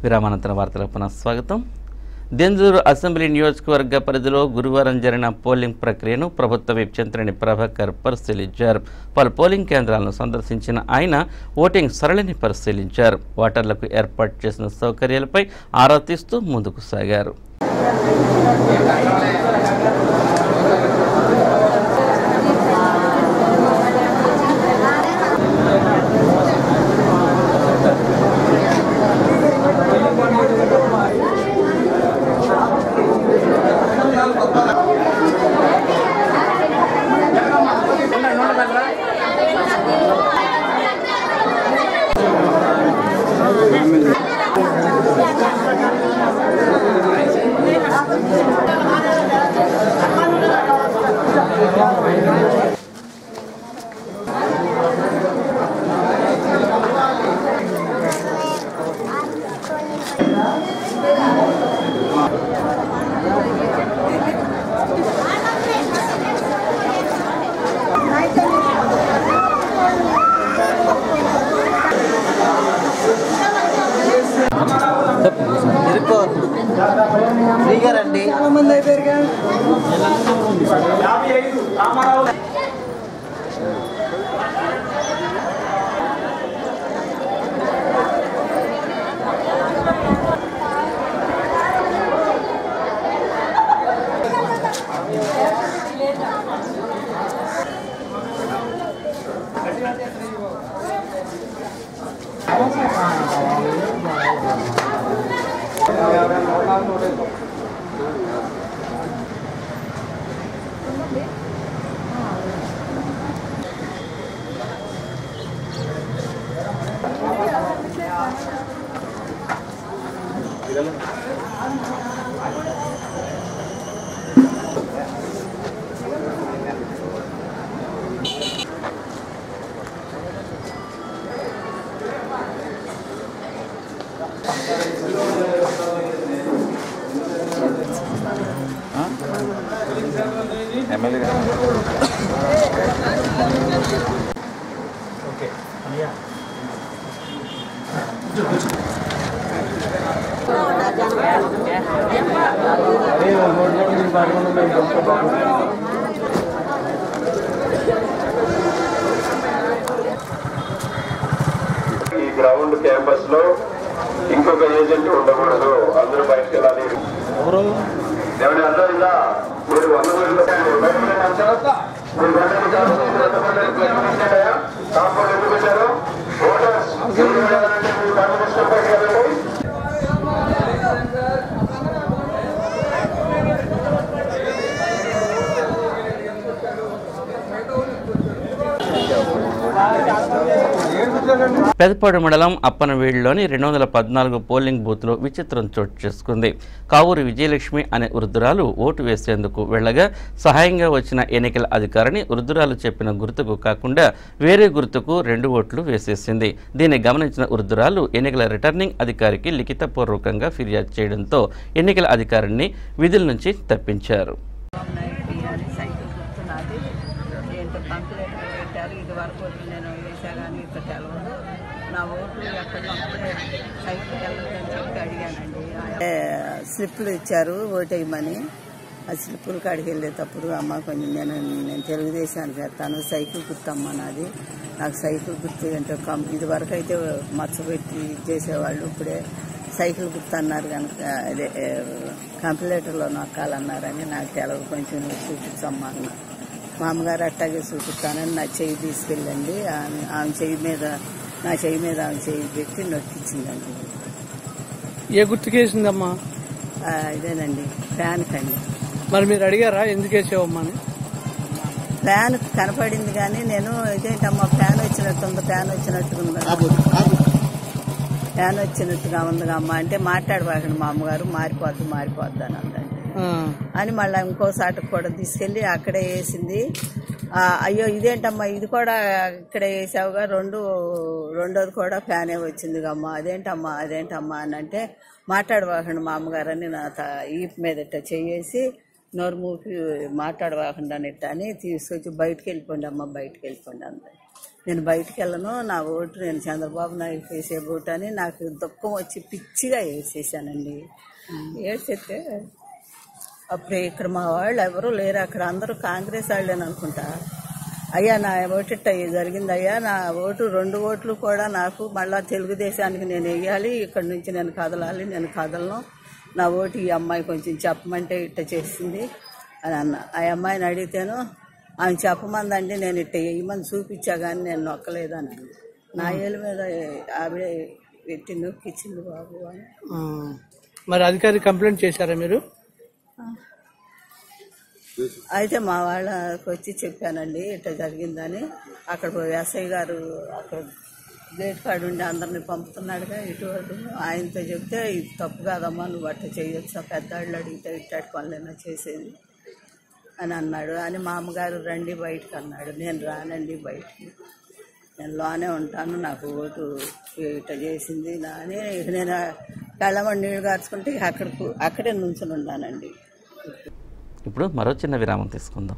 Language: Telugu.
విరామానంతర వార్తలకు పునః స్వాగతం. దెందులూరు అసెంబ్లీ నియోజకవర్గ పరిధిలో గురువారం జరిగిన పోలింగ్ ప్రక్రియను ప్రభుత్వ విప్ చింతనేని ప్రభాకర్ పరిశీలించారు. పలు పోలింగ్ కేంద్రాలను సందర్శించిన ఆయన ఓటింగ్ సరళిని పరిశీలించారు. ఓటర్లకు ఏర్పాటు చేసిన సౌకర్యాలపై ఆరా తీస్తూ ముందుకు సాగారు. ఈ గ్రౌండ్ క్యాంపస్ లో ఇంకొక ఏజెంట్ ఉండకూడదు, అందరూ బయటకు వెళ్ళాలి. అందరూ ఇలా మీరు కాంపౌండ్ ఎందుకు వచ్చారు? ఓటర్స్ పెదపాడు మండలం అప్పనవీడులోని 214 పోలింగ్ బూత్లో విచిత్రం చోటు చేసుకుంది. కావూరి విజయలక్ష్మి అనే వృద్ధురాలు ఓటు వేసేందుకు వెళ్లగా సహాయంగా వచ్చిన ఎన్నికల అధికారిని వృద్ధురాలు చెప్పిన గుర్తుకు కాకుండా వేరే గుర్తుకు 2 ఓట్లు వేసేసింది. దీన్ని గమనించిన వృద్ధురాలు ఎన్నికల రిటర్నింగ్ అధికారికి లిఖితపూర్వకంగా ఫిర్యాదు చేయడంతో ఎన్నికల అధికారిని విధుల నుంచి తప్పించారు. స్లిప్లు ఇచ్చారు ఓటేయమని. ఆ స్లిప్పులు కాడికి వెళ్ళేటప్పుడు అమ్మ కొంచెం నేను తెలుగుదేశానికి వెళ్తాను, సైకిల్ గుర్తమ్మ నాది, నాకు సైకిల్ గుర్తు అంటే ఇది వరకు అయితే మచ్చబెట్టి చేసేవాళ్ళు, ఇప్పుడే సైకిల్ గుర్తు అన్నారు కనుక అదే కంప్యూటర్లో నొక్కాలన్నారని నాకు తెలవు, కొంచెం చూపించమ్మా అన్న. మా అమ్మగారు అట్టాగే చూపిస్తానని నా చెయ్యి తీసుకెళ్ళండి, ఆమె చెయ్యి మీద నా చెయ్యి మీద ఆమె చెయ్యి పెట్టి నొక్కిచ్చిందండి. ఏ గుర్తుకేసిందమ్మా? ఇదేనండి ఫ్యాన్ కండి. మరి మీరు అడిగారా ఎందుకు వేసావమ్మా అని? ఫ్యాన్ కనపడింది కానీ నేను ఇదేంటమ్మా ఫ్యాన్ వచ్చినట్టుందా, ఫ్యాన్ వచ్చినట్టుగా ఉందిగా అమ్మ అంటే మాట్లాడబాకండి మా అమ్మగారు, మారిపోద్ది అని అందండి అని మళ్ళీ ఇంకోసాటికి కూడా తీసుకెళ్లి అక్కడే వేసింది. అయ్యో ఇదేంటమ్మా ఇది కూడా ఇక్కడే వేసావుగా, రెండోది కూడా ఫ్యానే వచ్చిందిగా అమ్మ, అదేంటమ్మా అని అంటే మాట్లాడబాకండి మా అమ్మగారు అని నా ఈపు మీద ఇట్ట చేసి నోరు మూకి మాట్లాడబాకండి అని ఇట్ట అని తీసుకొచ్చి బయటకు వెళ్ళిపోండి అమ్మ, బయటకు వెళ్ళిపోండి అంది. నేను బయటికి వెళ్ళను, నా ఓటు నేను చంద్రబాబు నాయుడు వేసే ఓటు అని నాకు దుఃఖం వచ్చి పిచ్చిగా వేసేసానండి. వేసేస్తే అప్పుడు ఇక్కడ మా వాళ్ళు ఎవరూ లేరు, అక్కడ అందరూ కాంగ్రెస్ వాళ్ళని అనుకుంటా. అయ్యా నా ఓటు జరిగింది అయ్యా, నా ఓటు 2 ఓట్లు కూడా నాకు మళ్ళా తెలుగుదేశానికి నేను వేయాలి, ఇక్కడి నుంచి నేను కదలాలి, నేను కదలను, నా ఓటు ఈ అమ్మాయి కొంచెం చెప్పమంటే ఇట్ట చేసింది అని అన్న. ఆ అమ్మాయిని అడిగితేను ఆమె చెప్పమందండి, నేను ఇట్ట వేయమని చూపించా కానీ నేను నొక్కలేదని. నా ఏళ్ళ మీద ఆవిడే పెట్టి నొక్కిచ్చింది బాబు అని. మరి అధికారి కంప్లైంట్ చేశారా మీరు? అయితే మా వాళ్ళకి వచ్చి చెప్పానండి ఇట్లా జరిగిందని. అక్కడ ఎస్ఐ గారు అక్కడ గేట్ కాడ ఉండి అందరిని పంపుతున్నాడుగా ఇటువంటి, ఆయనతో చెప్తే ఇది తప్పు కాదమ్మా, నువ్వు అట్లా చేయొచ్చా, పెద్దవాళ్ళు అడిగితే ఇట్టటి పనులైనా చేసేది అని అన్నాడు. అని మా అమ్మగారు రండి బయటకు అన్నాడు. నేను రానండి బయటికి, నేను లోనే ఉంటాను, నాకు ఓటు ఇట్లా చేసింది అని నేను కళ్ళమని నీళ్ళు కార్చుకుంటే అక్కడే నుంచుని ఉన్నానండి. ఇప్పుడు మరో చిన్న విరామం తీసుకుందాం.